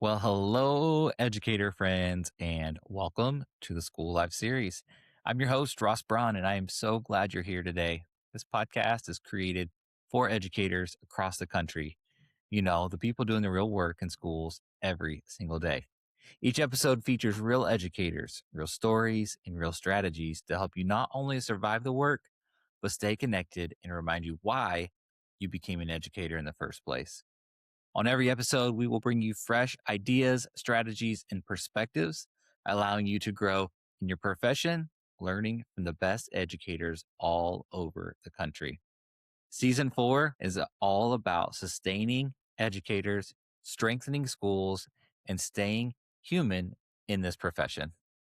Well, hello, educator friends, and welcome to the School Life series. I'm your host, Ross Braun, and I am so glad you're here today. This podcast is created for educators across the country. The people doing the real work in schools every single day. Each episode features real educators, real stories, and real strategies to help you not only survive the work, but stay connected and remind you why you became an educator in the first place. On every episode, we will bring you fresh ideas, strategies, and perspectives, allowing you to grow in your profession, learning from the best educators all over the country. Season 4 is all about sustaining educators, strengthening schools, and staying human in this profession.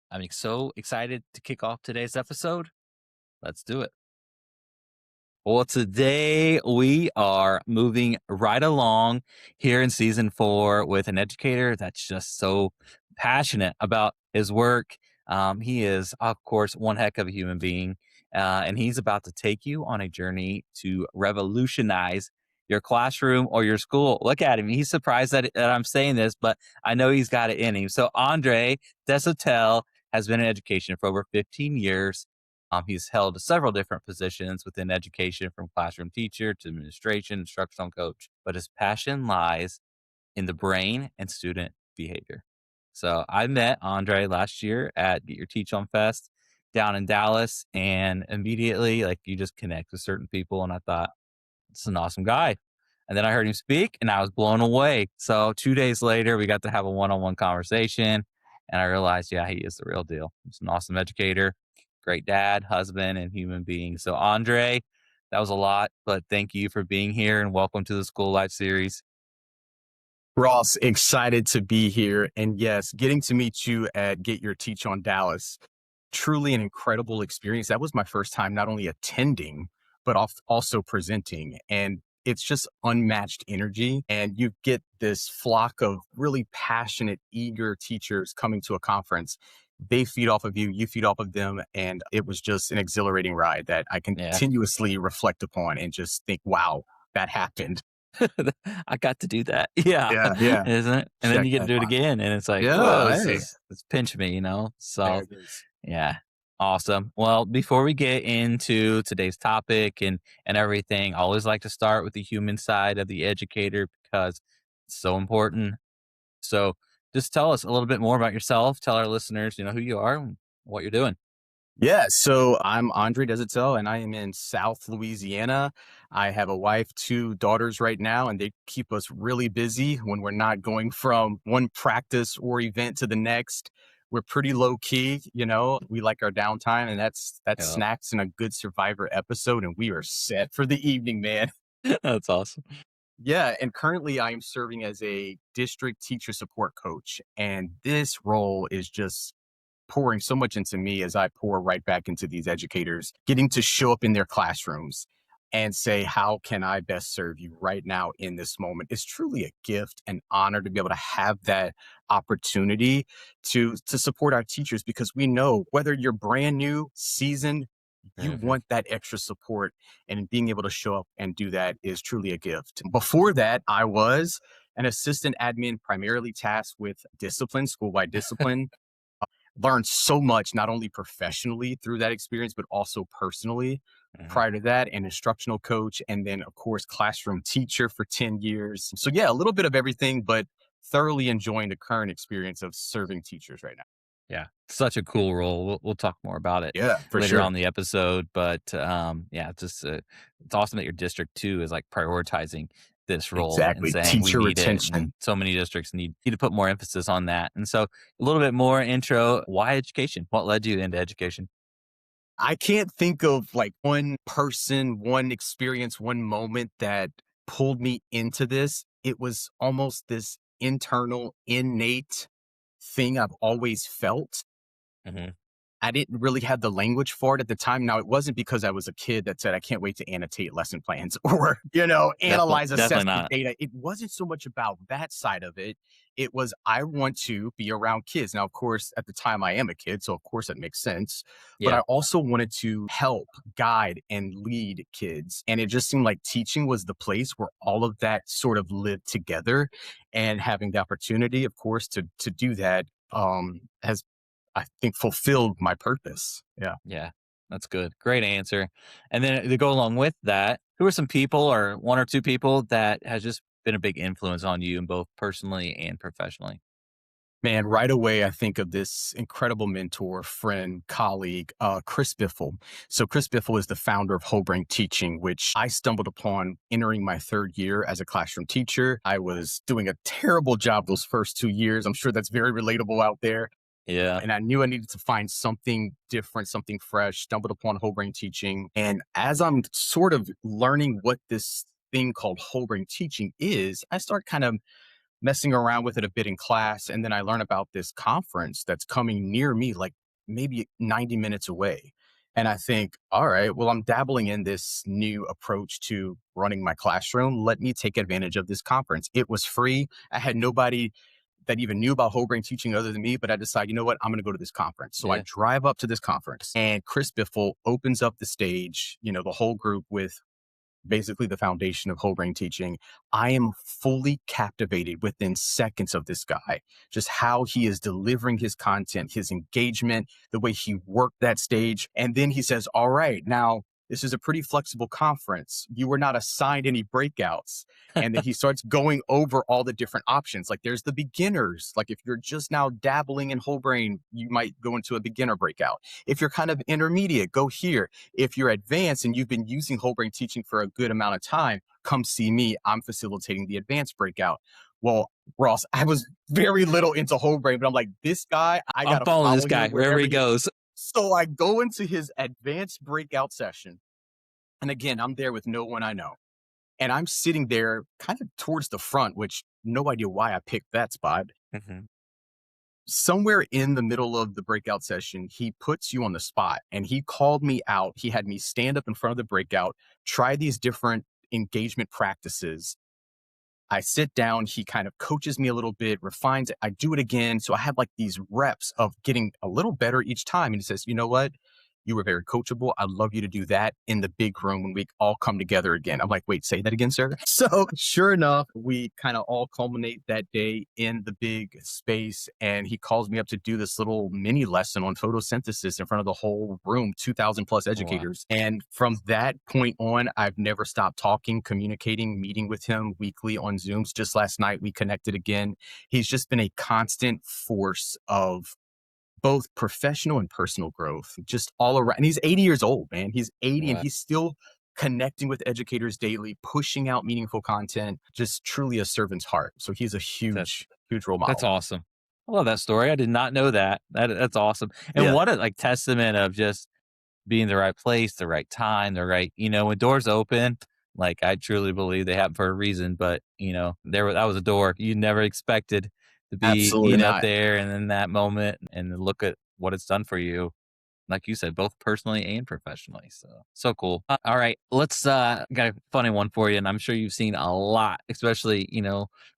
I'm so excited to kick off today's episode. Let's do it. Well, today we are moving right along here in season 4 with an educator that's just so passionate about his work. He is, of course, one heck of a human being, and he's about to take you on a journey to revolutionize your classroom or your school. Look at him. He's surprised that I'm saying this, but I know he's got it in him. So, Andre Deshotel has been in education for over 15 years. He's held several different positions within education, from classroom teacher to administration, instructional coach, but his passion lies in the brain and student behavior. So I met Andre last year at Get Your Teach On Fest down in Dallas, and immediately, like, you just connect with certain people, and I thought, it's an awesome guy. And then I heard him speak and I was blown away. So 2 days later, we got to have a one-on-one conversation, and I realized, yeah, he is the real deal. He's an awesome educator, great dad, husband, and human being. So Andre, that was a lot, but thank you for being here and welcome to the School Life series. Ross, excited to be here. And yes, getting to meet you at Get Your Teach on Dallas, truly an incredible experience. That was my first time not only attending, but also presenting. And it's just unmatched energy. And you get this flock of really passionate, eager teachers coming to a conference. They feed off of you, you feed off of them. And it was just an exhilarating ride that I Yeah. continuously reflect upon and just think, wow, that happened. I got to do that. Yeah. Yeah, yeah. Isn't it? And then Check you get to that do it box. again. And it's like, whoa, Yeah, this hey, is, it's pinch me. there So it is. yeah. Awesome. Well, before we get into today's topic and everything, I always like to start with the human side of the educator because it's so important. So just tell us a little bit more about yourself. Tell our listeners, who you are and what you're doing. Yeah, so I'm Andre Deshotel, and I am in South Louisiana. I have a wife, 2 daughters right now, and they keep us really busy when we're not going from one practice or event to the next. We're pretty low key, We like our downtime, and that's Yeah. snacks and a good Survivor episode, and we are set for the evening, man. That's awesome. Yeah, and currently I am serving as a district teacher support coach, and this role is just pouring so much into me as I pour right back into these educators, getting to show up in their classrooms and say, how can I best serve you right now in this moment? It's truly a gift and honor to be able to have that opportunity to support our teachers, because we know whether you're brand new, seasoned, you Mhm. want that extra support, and being able to show up and do that is truly a gift. Before that, I was an assistant admin, primarily tasked with discipline, school-wide discipline. Learned so much, not only professionally through that experience, but also personally. Mhm. Prior to that, an instructional coach, and then, of course, classroom teacher for 10 years. So, yeah, a little bit of everything, but thoroughly enjoying the current experience of serving teachers right now. Yeah, such a cool role. We'll talk more about it Yeah, for later sure. on in the episode, but yeah, it's awesome that your district too is like prioritizing this role and Exactly. saying we Teacher need it, and retention. so many districts need to put more emphasis on that. And so, a little bit more intro. Why education? What led you into education? I can't think of like one person, one experience, one moment that pulled me into this. It was almost this internal, innate thing I've always felt. Hmm. I didn't really have the language for it at the time. Now, it wasn't because I was a kid that said, I can't wait to annotate lesson plans or, Definitely, analyze definitely assessment not. data. It wasn't so much about that side of it. It was, I want to be around kids. Now, of course, at the time I am a kid, so of course that makes sense. But I Yeah, also wanted to help guide and lead kids. And it just seemed like teaching was the place where all of that sort of lived together. And having the opportunity, of course, to do that has, I think, fulfilled my purpose. Yeah. yeah, that's good. Great answer. And then to go along with that, who are some people or one or two people that has just been a big influence on you in both personally and professionally? Man, right away, I think of this incredible mentor, friend, colleague, Chris Biffle. So, Chris Biffle is the founder of Whole Brain Teaching, which I stumbled upon entering my third year as a classroom teacher. I was doing a terrible job those first 2 years. I'm sure that's very relatable out there. Yeah, And I knew I needed to find something different, something fresh, stumbled upon whole brain teaching. And as I'm sort of learning what this thing called whole brain teaching is, I start kind of messing around with it a bit in class. And then I learn about this conference that's coming near me, like maybe 90 minutes away. And I think, all right, well, I'm dabbling in this new approach to running my classroom. Let me take advantage of this conference. It was free. I had nobody that even knew about whole brain teaching other than me, but I decided, you know what, I'm going to go to this conference. So I yeah. drive up to this conference and Chris Biffle opens up the stage, the whole group with basically the foundation of whole brain teaching. I am fully captivated within seconds of this guy, just how he is delivering his content, his engagement, the way he worked that stage. And then he says, all right, now this is a pretty flexible conference. You were not assigned any breakouts. And then he starts going over all the different options. Like there's the beginners. Like if you're just now dabbling in whole brain, you might go into a beginner breakout. If you're kind of intermediate, go here. If you're advanced and you've been using whole brain teaching for a good amount of time, come see me. I'm facilitating the advanced breakout. Well, Ross, I was very little into whole brain, but I'm like, this guy, I got I'm to following this follow him guy wherever wherever he he. goes. So I go into his advanced breakout session. And again, I'm there with no one I know. And I'm sitting there kind of towards the front, which no idea why I picked that spot. Mhm. Somewhere in the middle of the breakout session, he puts you on the spot and he called me out. He had me stand up in front of the breakout, try these different engagement practices. I sit down, he kind of coaches me a little bit, refines it. I do it again. So I have like these reps of getting a little better each time. And he says, you know what? You were very coachable. I'd love you to do that in the big room when we all come together again. I'm like, wait, say that again, sir. So sure enough, we kind of all culminate that day in the big space. And he calls me up to do this little mini lesson on photosynthesis in front of the whole room, 2,000 plus Wow, educators. And from that point on, I've never stopped talking, communicating, meeting with him weekly on Zooms. Just last night, we connected again. He's just been a constant force of both professional and personal growth, just all around. And he's 80 years old, man. He's 80 and wow. he's still connecting with educators daily, pushing out meaningful content, just truly a servant's heart. So he's a That huge, huge role that's model. awesome. I love that story. I did not know that. That's awesome. And Yeah, what a like testament of just being the right place, the right time, the right, when doors open, like I truly believe they happen for a reason. But that was a door you never expected to be, absolutely not. there and in that moment, and then look at what it's done for you. Like you said, both personally and professionally. So cool. All right. Let's got a funny one for you. And I'm sure you've seen a lot, especially,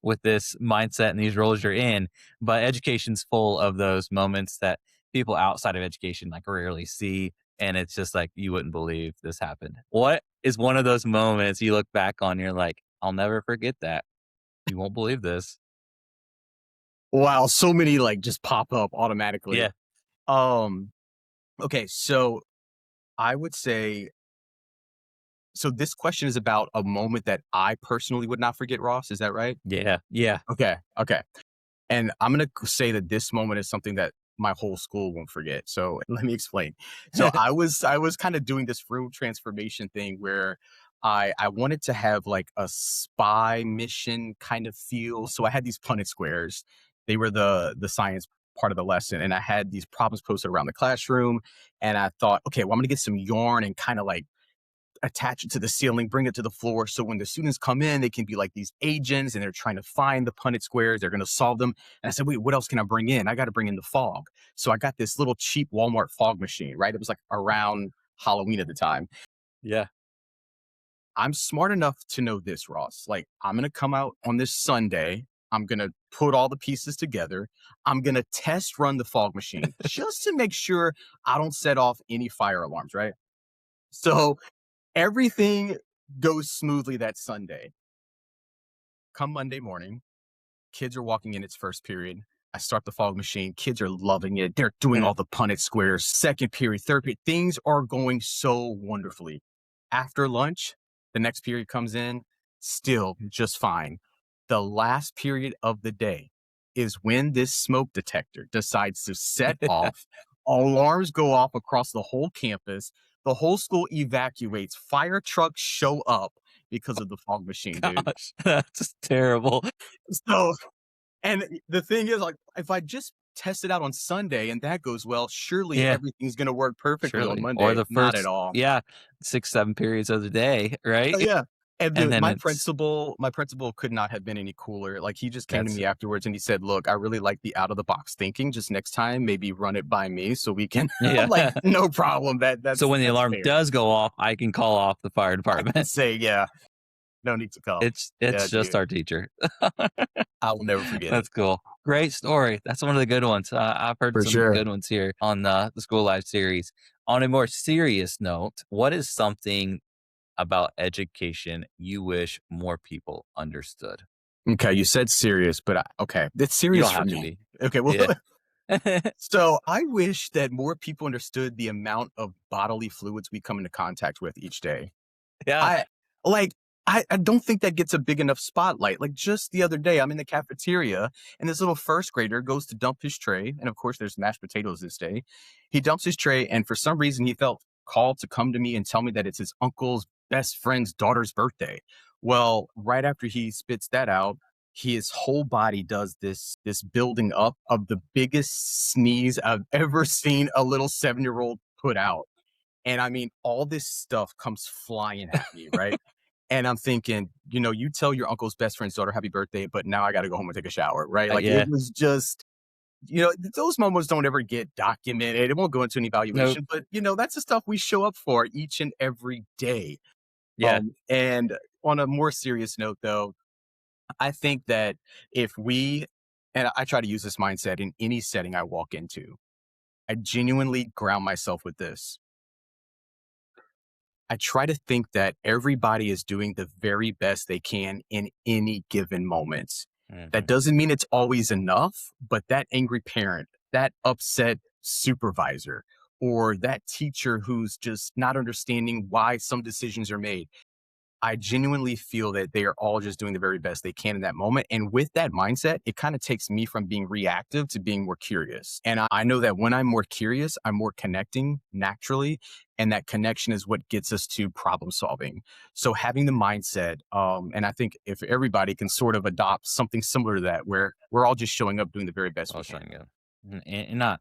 with this mindset and these roles you're in. But education's full of those moments that people outside of education like rarely see. And it's just like you wouldn't believe this happened. What is one of those moments you look back on, you're like, I'll never forget that. You won't believe this. Wow, so many like just pop up automatically. Yeah. Um, okay, so I would say, so this question is about a moment that I personally would not forget, Ross. Is that right? Yeah. Yeah. Okay. Okay. And I'm going to say that this moment is something that my whole school won't forget. So let me explain. So I was kind of doing this room transformation thing where I wanted to have like a spy mission kind of feel. So I had these Punnett squares. They were the science part of the lesson, and I had these problems posted around the classroom. And I thought, okay, well, I'm going to get some yarn and kind of like attach it to the ceiling, bring it to the floor. So when the students come in, they can be like these agents and they're trying to find the Punnett squares. They're going to solve them. And I said, wait, what else can I bring in? I got to bring in the fog. So I got this little cheap Walmart fog machine, right? It was like around Halloween at the time. Yeah. I'm smart enough to know this, Ross. Like, I'm going to come out on this Sunday. I'm going to put all the pieces together. I'm going to test run the fog machine just to make sure I don't set off any fire alarms, right? So everything goes smoothly that Sunday. Come Monday morning, kids are walking in its first period. I start the fog machine. Kids are loving it. They're doing all the Punnett squares. Second period, third period. Things are going so wonderfully. After lunch, the next period comes in, still just fine. The last period of the day is when this smoke detector decides to set off. Alarms go off across the whole campus. The whole school evacuates. Fire trucks show up because of the fog machine, dude. Gosh, that's just terrible. So, and the thing is, like, if I just test it out on Sunday and that goes well, surely Yeah, everything's going to work perfectly on surely. Or Monday. the Not at first, all. yeah, 6, 7 periods of the day, right? Oh, yeah. And And the then it's my principal could not have been any cooler. Like, he just came to that's me afterwards and he said, "Look, I really like the out of the box thinking. Just next time, maybe run it by me so we can." I'm like, yeah. no problem. So when the That's alarm fair. does go off, I can call off the fire I can department. say, yeah, no need to come. It's Yeah, just dude. our teacher. I will never forget it. That's cool. Great story. That's one of the good ones. I've heard For some sure. good ones here on the School Life series. On a more serious note, what is something about education you wish more people understood? Okay, you said serious, but okay, it's You serious don't for have to me. be. Okay, well, Yeah. so I wish that more people understood the amount of bodily fluids we come into contact with each day. Yeah. I like I don't think that gets a big enough spotlight. Like just the other day, I'm in the cafeteria and this little first grader goes to dump his tray. And of course, there's mashed potatoes this day. He dumps his tray, and for some reason, he felt called to come to me and tell me that it's his uncle's best friend's daughter's birthday. Well, right after he spits that out, his whole body does this building up of the biggest sneeze I've ever seen a little 7-year old put out. And I mean, all this stuff comes flying at me, right? And I'm thinking, you tell your uncle's best friend's daughter happy birthday, but now I got to go home and take a shower, right? Like it Yeah. was just, those moments don't ever get documented. It won't go into an Nope. evaluation, but that's the stuff we show up for each and every day. Yeah. And on a more serious note, though, I think that if we, and I try to use this mindset in any setting I walk into, I genuinely ground myself with this. I try to think that everybody is doing the very best they can in any given moment. That Mhm. doesn't mean it's always enough, but that angry parent, that upset supervisor, or that teacher who's just not understanding why some decisions are made, I genuinely feel that they are all just doing the very best they can in that moment. And with that mindset, it kind of takes me from being reactive to being more curious. And I know that when I'm more curious, I'm more connecting naturally. And that connection is what gets us to problem solving. So having the mindset, and I think if everybody can sort of adopt something similar to that, where we're all just showing up doing the very best we Well, can. showing you. And not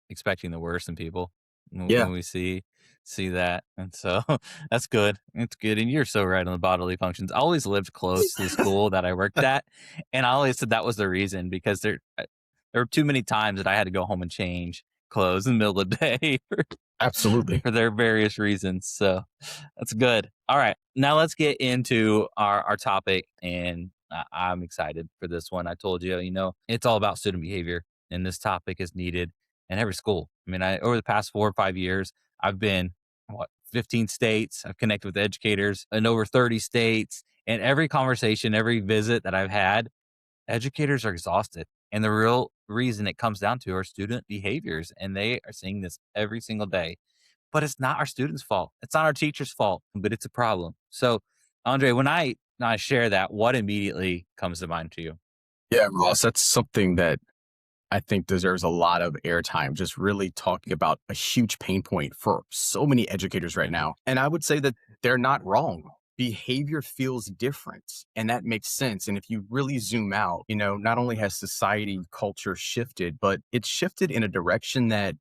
expecting the worst in people Yeah, when we see that. And so that's good. It's good. And you're so right on the bodily functions. I always lived close to the school that I worked at. And I always said that was the reason because there were too many times that I had to go home and change clothes in the middle of the day absolutely. for their various reasons. So that's good. All right. Now let's get into our topic. And I'm excited for this one. I told you, it's all about student behavior. And this topic is needed in every school. I mean, over the past 4 or 5 years, I've been, 15 states. I've connected with educators in over 30 states. And every conversation, every visit that I've had, educators are exhausted. And the real reason it comes down to are student behaviors. And they are seeing this every single day. But it's not our students' fault. It's not our teachers' fault, but it's a problem. So, Andre, when I share that, what immediately comes to mind to you? Yeah, Ross, that's something that I think deserves a lot of airtime, just really talking about a huge pain point for so many educators right Mhm. now. And I would say that they're not wrong. Behavior feels different, and that makes sense. And if you really zoom out, not only has society culture shifted, but it's shifted in a direction that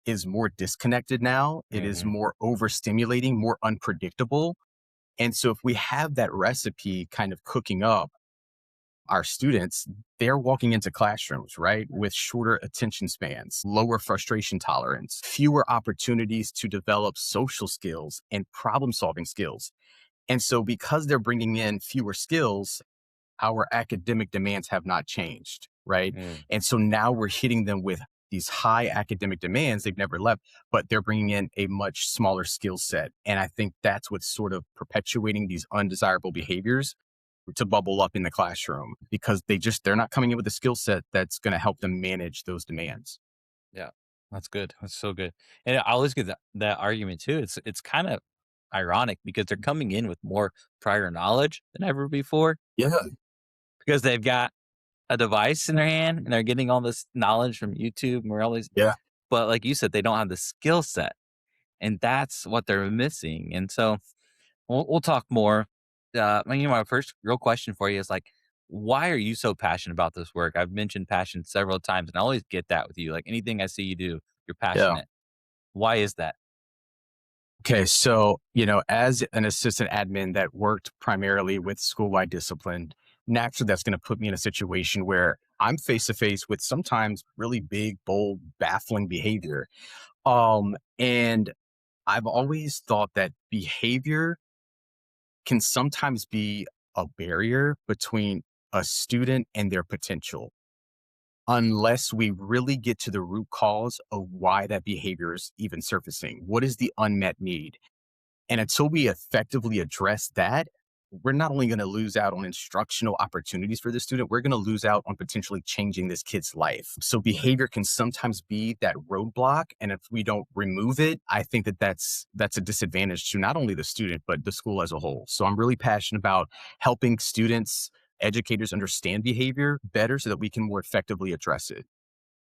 is more disconnected now. It is Hmm. more overstimulating, more unpredictable. And so if we have that recipe kind of cooking up, our students, they're walking into classrooms, right, with shorter attention spans, lower frustration tolerance, fewer opportunities to develop social skills and problem solving skills. And so, because they're bringing in fewer skills, our academic demands have not changed, right? Mm, And so now we're hitting them with these high academic demands they've never left, but they're bringing in a much smaller skill set. And I think that's what's sort of perpetuating these undesirable behaviors to bubble up in the classroom because they're not coming in with a skill set that's going to help them manage those demands. yeah, that's good. That's so good. And I always get that argument too. It's kind of ironic because they're coming in with more prior knowledge than ever before Yeah. because they've got a device in their hand and they're getting all this knowledge from YouTube and we're always, Yeah. but like you said, they don't have the skill set, and that's what they're missing. And so we'll talk more. My first real question for you is like, why are you so passionate about this work? I've mentioned passion several times, and I always get that with you. Like anything I see you do, you're Yeah. passionate. Why is that? Okay, so, as an assistant admin that worked primarily with school-wide discipline, naturally that's going to put me in a situation where I'm face to face with sometimes really big, bold, baffling behavior. And I've always thought that behavior can sometimes be a barrier between a student and their potential unless we really get to the root cause of why that behavior is even surfacing. What is the unmet need? And until we effectively address that, we're not only going to lose out on instructional opportunities for the student, we're going to lose out on potentially changing this kid's life. So behavior can sometimes be that roadblock, and if we don't remove it, I think that that's a disadvantage to not only the student but the school as a whole. So I'm really passionate about helping students, educators understand behavior better so that we can more effectively address it.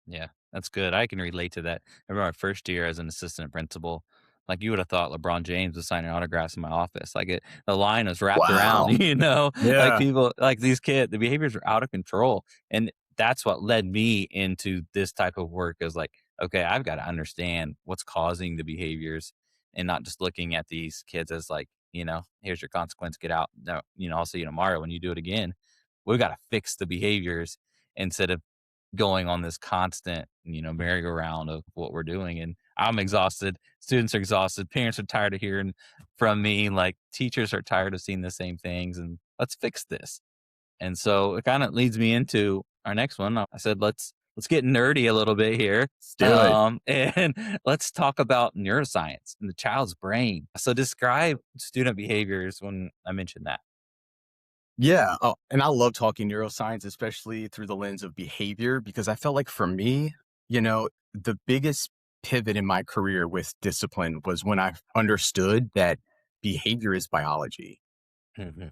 Yeah, that's good. I can relate to that. I remember my first year as an assistant principal. Like you would have thought LeBron James was signing autographs in my office. The line was wrapped around, Wow. like Yeah. people, like these kids, the behaviors were out of control. And that's what led me into this type of work is like, okay, I've got to understand what's causing the behaviors and not just looking at these kids as like, here's your consequence, get out. No, I'll see you tomorrow when you do it again. We've got to fix the behaviors instead of going on this constant, merry-go-round of what we're doing, and I'm exhausted, students are exhausted, parents are tired of hearing from me, like, teachers are tired of seeing the same things, and let's fix this. And so it kinda leads me into our next one. I said, "Let's get nerdy a little bit here, Let's do it. and let's talk about neuroscience and the child's brain." So describe student behaviors when I mentioned that. Yeah. Oh, and I love talking neuroscience, especially through the lens of behavior, because I felt like for me, the biggest pivot in my career with discipline was when I understood that behavior is biology. Mhm.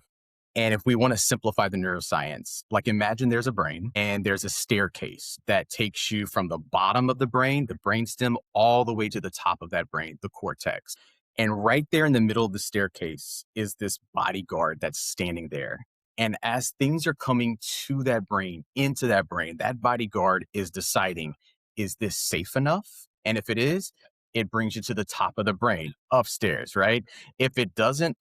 And if we want to simplify the neuroscience, like imagine there's a brain and there's a staircase that takes you from the bottom of the brain, the brainstem, all the way to the top of that brain, the cortex. And right there in the middle of the staircase is this bodyguard that's standing there. And as things are coming to that brain, into that brain, that bodyguard is deciding, is this safe enough? And if it is, it brings you to the top of the brain, upstairs, right? If it doesn't,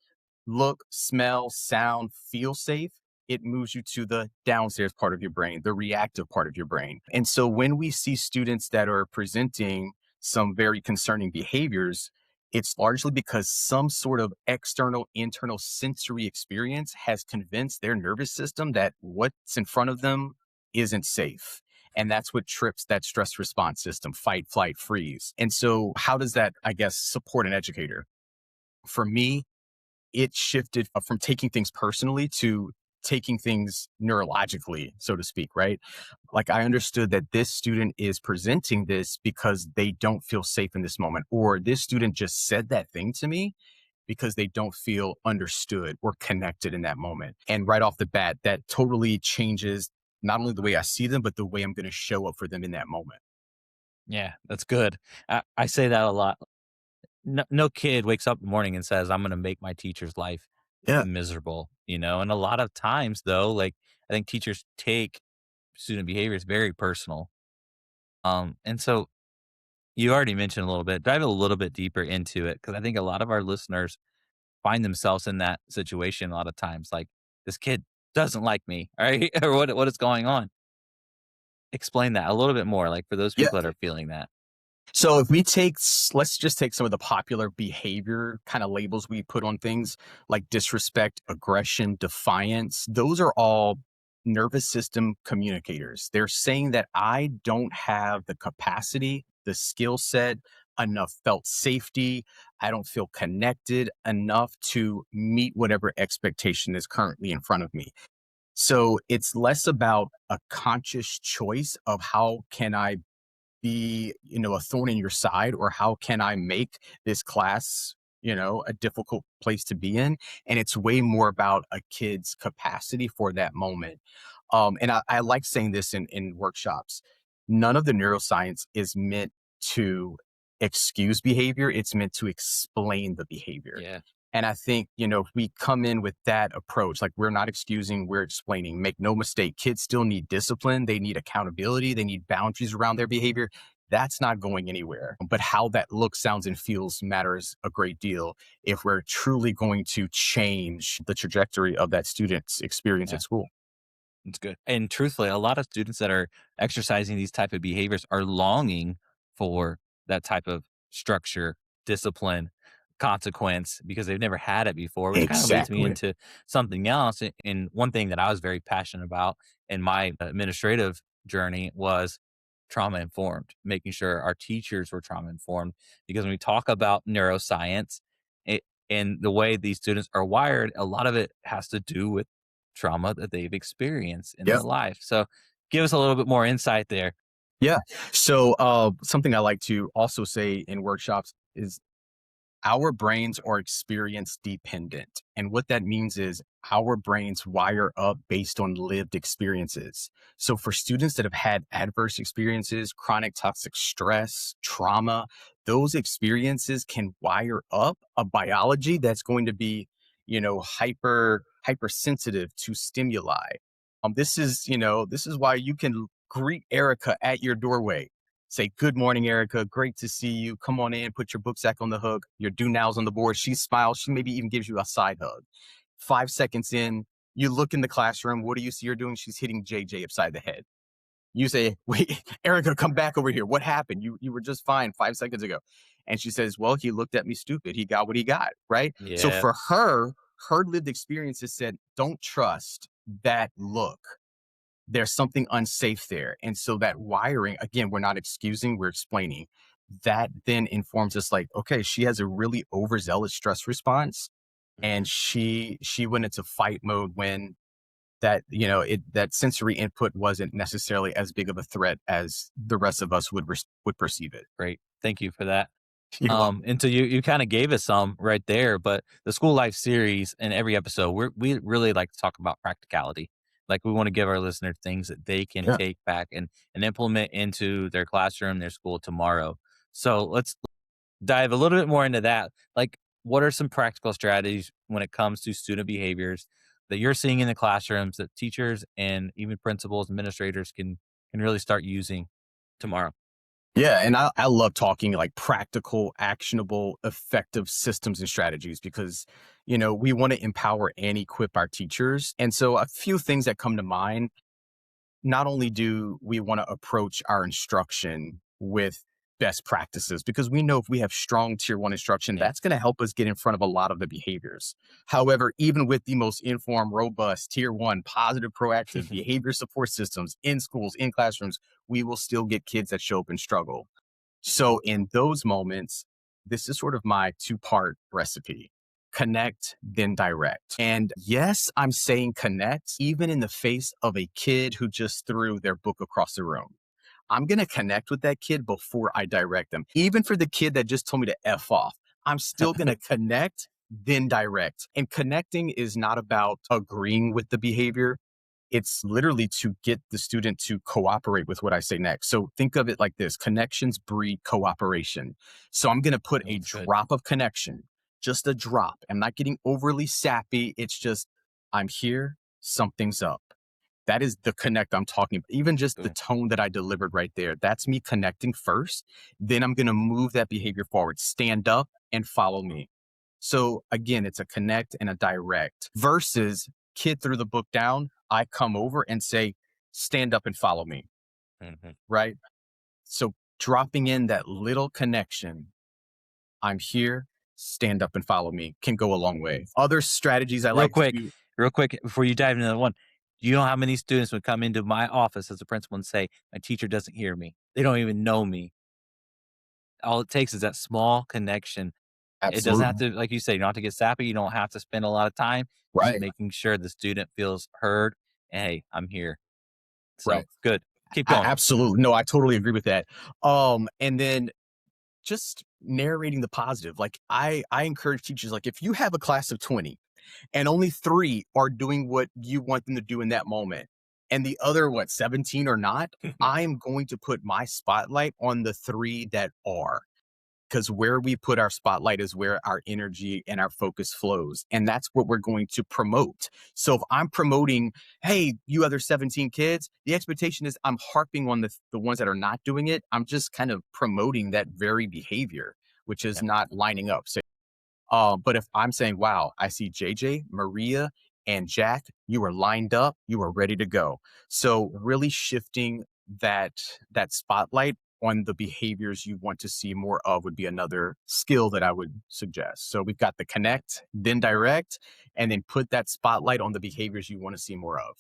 look, smell, sound, feel safe, it moves you to the downstairs part of your brain, the reactive part of your brain. And so when we see students that are presenting some very concerning behaviors, it's largely because some sort of external, internal sensory experience has convinced their nervous system that what's in front of them isn't safe. And that's what trips that stress response system, fight, flight, freeze. And so, how does that, I guess, support an educator? For me, it shifted from taking things personally to taking things neurologically, so to speak, right? Like I understood that this student is presenting this because they don't feel safe in this moment, or this student just said that thing to me because they don't feel understood or connected in that moment. And right off the bat, that totally changes not only the way I see them, but the way I'm going to show up for them in that moment. Yeah, that's good. I say that a lot. No kid wakes up in the morning and says, "I'm gonna make my teacher's life Yeah. miserable," and a lot of times, though, like, I think teachers take student behaviors very personal, and so You already mentioned a little bit. Dive a little bit deeper into it because I think a lot of our listeners find themselves in that situation a lot of times. Like, this kid doesn't like me, right? Or what is going on? Explain that a little bit more, like for those Yeah. people that are feeling that. So if we take, let's just take some of the popular behavior kind of labels we put on things like disrespect, aggression, defiance. Those are all nervous system communicators. They're saying that I don't have the capacity, the skill set, enough felt safety. I don't feel connected enough to meet whatever expectation is currently in front of me. So it's less about a conscious choice of how can I be, a thorn in your side, or how can I make this class, a difficult place to be in? And it's way more about a kid's capacity for that moment. And I like saying this in workshops. None of the neuroscience is meant to excuse behavior. It's meant to explain the behavior. Yeah. And I think, if we come in with that approach, like we're not excusing, we're explaining. Make no mistake, kids still need discipline. They need accountability. They need boundaries around their behavior. That's not going anywhere. But how that looks, sounds, and feels matters a great deal if we're truly going to change the trajectory of that student's experience Yeah. at school. It's good. And truthfully, a lot of students that are exercising these type of behaviors are longing for that type of structure, discipline, consequence because they've never had it before, which kind of leads me Exactly. into something else. And one thing that I was very passionate about in my administrative journey was trauma informed, making sure our teachers were trauma informed. Because when we talk about neuroscience, it, and the way these students are wired, a lot of it has to do with trauma that they've experienced in their Yep. life. So give us a little bit more insight there. Yeah. So, something I like to also say in workshops is our brains are experience dependent. And what that means is our brains wire up based on lived experiences. So for students that have had adverse experiences, chronic toxic stress, trauma, those experiences can wire up a biology that's going to be, hypersensitive to stimuli. This is why you can greet Erica at your doorway. Say, good morning, Erica. Great to see you. Come on in, put your book sack on the hook, your do nows on the board. She smiles. She maybe even gives you a side hug. 5 seconds in, you look in the classroom. What do you see her doing? She's hitting JJ upside the head. You say, wait, Erica, come back over here. What happened? You were just fine 5 seconds ago. And she says, well, he looked at me stupid. He got what he got. Right. So Yeah. for her, her lived experiences said, don't trust that look. There's something unsafe there. And so that wiring, again, we're not excusing, we're explaining. That then informs us like, okay, she has a really overzealous stress response. Mhm. And she went into fight mode when that sensory input wasn't necessarily as big of a threat as the rest of us would perceive it. Great. Thank you for that. You're welcome. And so you kind of gave us some right there, but the school life series in every episode, we really like to talk about practicality. Like we want to give our listeners things that they can Yeah. take back and implement into their classroom, their school tomorrow. So let's dive a little bit more into that. Like, what are some practical strategies when it comes to student behaviors that you're seeing in the classrooms that teachers and even principals, administrators can really start using tomorrow? Yeah, and I love talking like practical, actionable, effective systems and strategies because, we want to empower and equip our teachers. And so a few things that come to mind, not only do we want to approach our instruction with best practices, because we know if we have strong tier one instruction, Yeah. that's going to help us get in front of a lot of the behaviors. However, even with the most informed, robust, tier one, positive, proactive behavior support systems in schools, in classrooms, we will still get kids that show up and struggle. So in those moments, this is sort of my two-part recipe. Connect, then direct. And yes, I'm saying connect, even in the face of a kid who just threw their book across the room. I'm going to connect with that kid before I direct them. Even for the kid that just told me to F off, I'm still going to connect, then direct. And connecting is not about agreeing with the behavior. It's literally to get the student to cooperate with what I say next. So think of it like this: connections breed cooperation. So I'm going to put a That's good. drop of connection, just a drop. I'm not getting overly sappy. It's just, I'm here, something's up. That is the connect I'm talking about. Even just the Boom. tone that I delivered right there, that's me connecting first. Then I'm going to move that behavior forward. Stand up and follow me. So again, it's a connect and a direct versus kid threw the book down. I come over and say, stand up and follow me. Mhm. Right. So dropping in that little connection, I'm here, stand up and follow me, can go a long way. Other strategies I Real like to quick, do. real quick before you dive into the one, do you know how many students would come into my office as a principal and say, "My teacher doesn't hear me. They don't even know me." All it takes is that small connection. It doesn't have Absolutely. to, like you say, you don't have to get sappy. You don't have to spend a lot of time. Just Right. making sure the student feels heard. Hey, I'm here. So Right. good. Keep going. Absolutely. No, I totally agree with that. And then just narrating the positive. Like I encourage teachers, like if you have a class of 20 and only three are doing what you want them to do in that moment, and the other, what, 17 are not, I am going to put my spotlight on the three that are. Because where we put our spotlight is where our energy and our focus flows. And that's what we're going to promote. So if I'm promoting, hey, you other 17 kids, the expectation is I'm harping on the ones that are not doing it. I'm just kind of promoting that very behavior, which is Yeah. not lining up. So but if I'm saying, wow, I see JJ, Maria, and Jack, you are lined up, you are ready to go. So really shifting that that spotlight on the behaviors you want to see more of would be another skill that I would suggest. So we've got the connect, then direct, and then put that spotlight on the behaviors you want to see more of.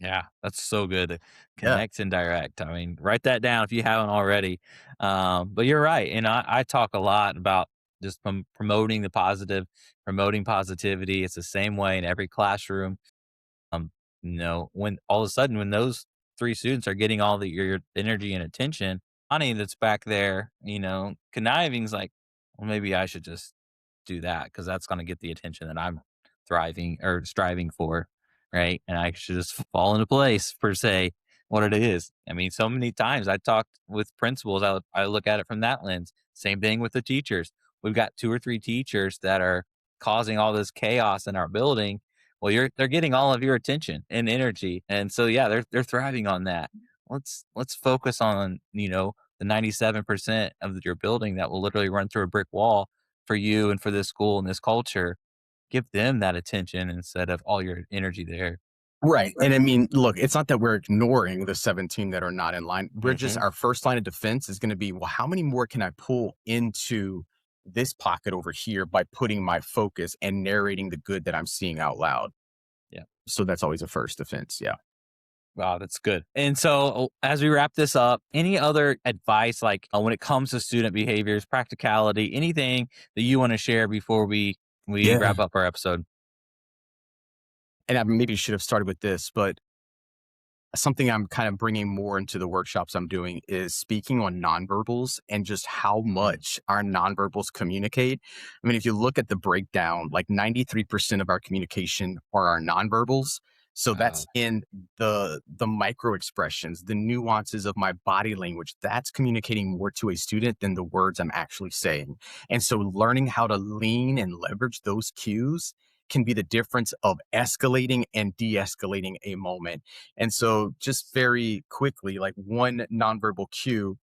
Yeah, that's so good. Yeah. Connect and direct. I mean, write that down if you haven't already. But you're right. And I talk a lot about just promoting the positive, promoting positivity. It's the same way in every classroom. Um, when all of a sudden, when those three students are getting all your energy and attention, Honey that's back there, conniving's like, well, maybe I should just do that because that's going to get the attention that I'm thriving or striving for, right? And I should just fall into place per se, what it is. I mean, so many times I talked with principals, I look at it from that lens. Same thing with the teachers. We've got two or three teachers that are causing all this chaos in our building. Well, they're getting all of your attention and energy, and so yeah, they're thriving on that. Let's focus on the 97% of your building that will literally run through a brick wall for you and for this school and this culture. Give them that attention instead of all your energy there. Right. And I mean, look, it's not that we're ignoring the 17 that are not in line. We're just, Mhm. our first line of defense is going to be, well, how many more can I pull into this pocket over here by putting my focus and narrating the good that I'm seeing out loud? Yeah. So that's always a first defense. Yeah. Wow, that's good. And so, as we wrap this up, any other advice, like when it comes to student behaviors, practicality, anything that you want to share before we Yeah. wrap up our episode? And I maybe should have started with this, but something I'm kind of bringing more into the workshops I'm doing is speaking on nonverbals and just how Mm. much our nonverbals communicate. I mean, if you look at the breakdown, like 93% of our communication are our nonverbals. So Wow. that's in the micro expressions, the nuances of my body language. That's communicating more to a student than the words I'm actually saying. And so learning how to lean and leverage those cues can be the difference of escalating and de-escalating a moment. And so, just very quickly, like one nonverbal cue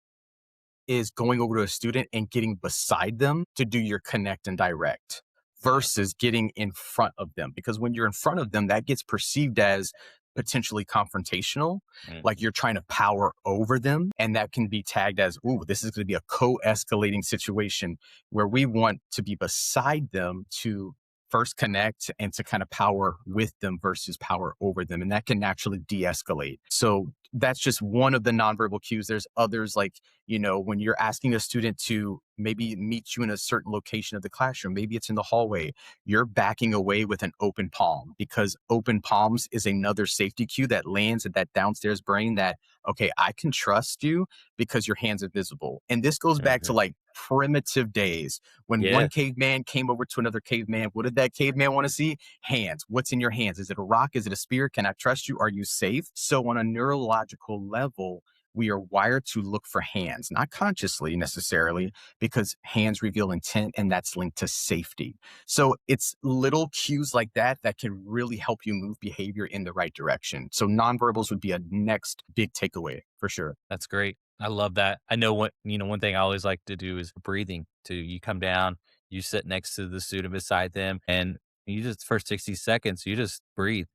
is going over to a student and getting beside them to do your connect and direct Yeah. versus getting in front of them. Because when you're in front of them, that gets perceived as potentially confrontational, like Mhm. you're trying to power over them. And that can be tagged as, ooh, this is going to be a co escalating situation where we want to be beside them to first connect and to kind of power with them versus power over them. And that can actually de escalate. So that's just one of the nonverbal cues. There's others like, when you're asking a student to maybe meet you in a certain location of the classroom, maybe it's in the hallway, you're backing away with an open palm because open palms is another safety cue that lands at that downstairs brain that, okay, I can trust you because your hands are visible. And this goes back to Mhm. like primitive days when one Yeah. caveman came over to another caveman. What did that caveman want to see? Hands. What's in your hands? Is it a rock? Is it a spear? Can I trust you? Are you safe? So, on a neurological level, we are wired to look for hands, not consciously necessarily, because hands reveal intent and that's linked to safety. So it's little cues like that that can really help you move behavior in the right direction. So nonverbals would be a next big takeaway for sure. That's great. I love that. I know one thing I always like to do is breathing. You come down, you sit next to the student beside them, and you just, for 60 seconds, you just breathe.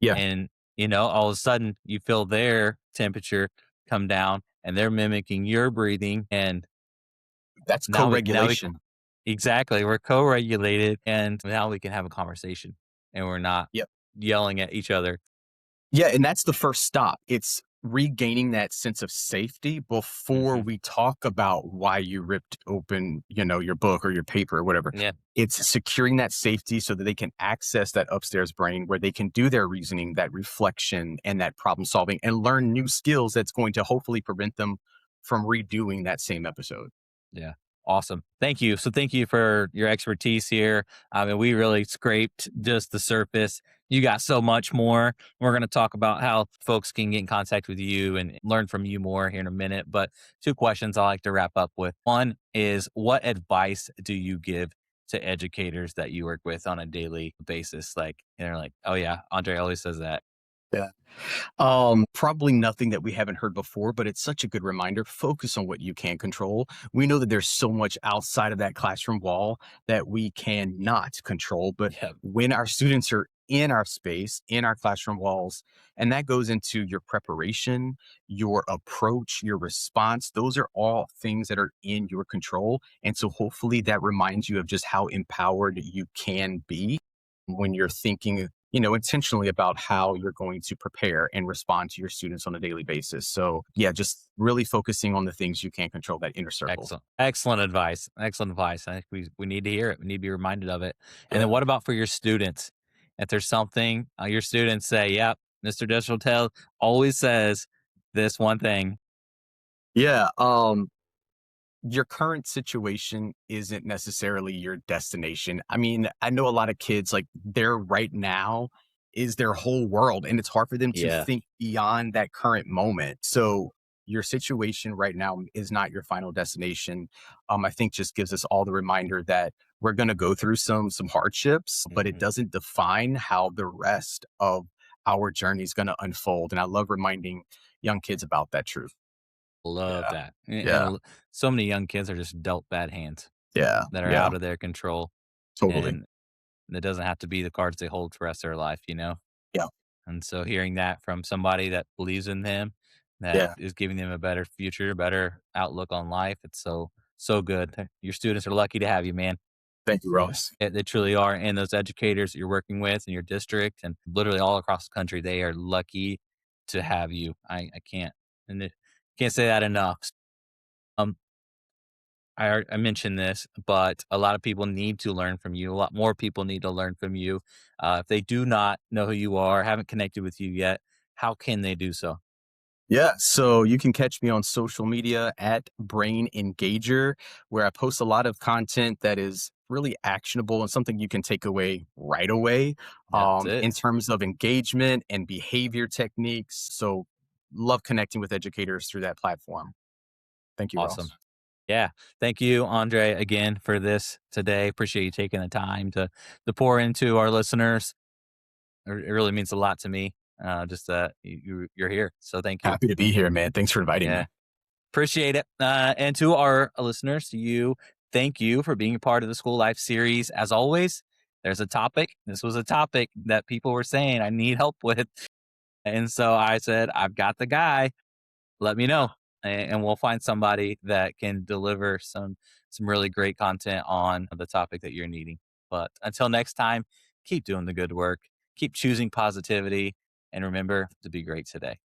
Yeah, And, all of a sudden you feel their temperature come down and they're mimicking your breathing. And that's now we co-regulation. exactly, we're co-regulated, and now we can have a conversation and we're not Yep. yelling at each other. Yeah, and that's the first stop. It's regaining that sense of safety before Hmm. we talk about why you ripped open, your book or your paper or whatever. Yeah. It's securing that safety so that they can access that upstairs brain where they can do their reasoning, that reflection, and that problem solving and learn new skills that's going to hopefully prevent them from redoing that same episode. Yeah. Awesome. Thank you. So thank you for your expertise here. I mean, we really scraped just the surface. You got so much more. We're going to talk about how folks can get in contact with you and learn from you more here in a minute. But two questions I like to wrap up with. One is, what advice do you give to educators that you work with on a daily basis? Like, they're like, oh yeah, Andre always says that. Yeah. Probably nothing that we haven't heard before, but it's such a good reminder. Focus on what you can control. We know that there's so much outside of that classroom wall that we cannot control, but Yeah. when our students are in our space, in our classroom walls, and that goes into your preparation, your approach, your response, those are all things that are in your control. And so hopefully that reminds you of just how empowered you can be when you're thinking intentionally about how you're going to prepare and respond to your students on a daily basis. So, yeah, just really focusing on the things you can control, that inner circle. Excellent. Excellent advice. Excellent advice. I think we need to hear it. We need to be reminded of it. And then Yeah. what about for your students? If there's something your students say, yep, Mr. Deshotel always says this one thing. Yeah. Your current situation isn't necessarily your destination. I mean, I know a lot of kids, like, their right now is their whole world, and it's hard for them to Yeah. think beyond that current moment. So, your situation right now is not your final destination. I think just gives us all the reminder that we're going to go through some hardships, but it Hmm. doesn't define how the rest of our journey is going to unfold. And I love reminding young kids about that truth. Love Yeah. that. Yeah. So many young kids are just dealt bad hands Yeah. that are Yeah. out of their control. Totally. And it doesn't have to be the cards they hold for the rest of their life. Yeah. And so hearing that from somebody that believes in them, that Yeah. is giving them a better future, better outlook on life, it's so good. Your students are lucky to have you, man. Thank you, Ross. They truly are. And those educators that you're working with in your district and literally all across the country, they are lucky to have you. I can't and it, can't say that enough. Um, I mentioned this, but a lot of people need to learn from you. A lot more people need to learn from you. If they do not know who you are, haven't connected with you yet, how can they do so? Yeah. So you can catch me on social media at Brain Engager, where I post a lot of content that is really actionable and something you can take away right away That's it. in terms of engagement and behavior techniques. So love connecting with educators through that platform. Thank you, Awesome. Ross. Yeah. Thank you, Andre, again for this today. Appreciate you taking the time to pour into our listeners. It really means a lot to me. Just that you're here. So thank you. Happy to be here, man. Thanks for inviting Yeah. me. Appreciate it. And to our listeners, thank you for being a part of the School Life series. As always, there's a topic. This was a topic that people were saying I need help with. And so I said, I've got the guy. Let me know. And we'll find somebody that can deliver some really great content on the topic that you're needing. But until next time, keep doing the good work, keep choosing positivity, and remember to be great today.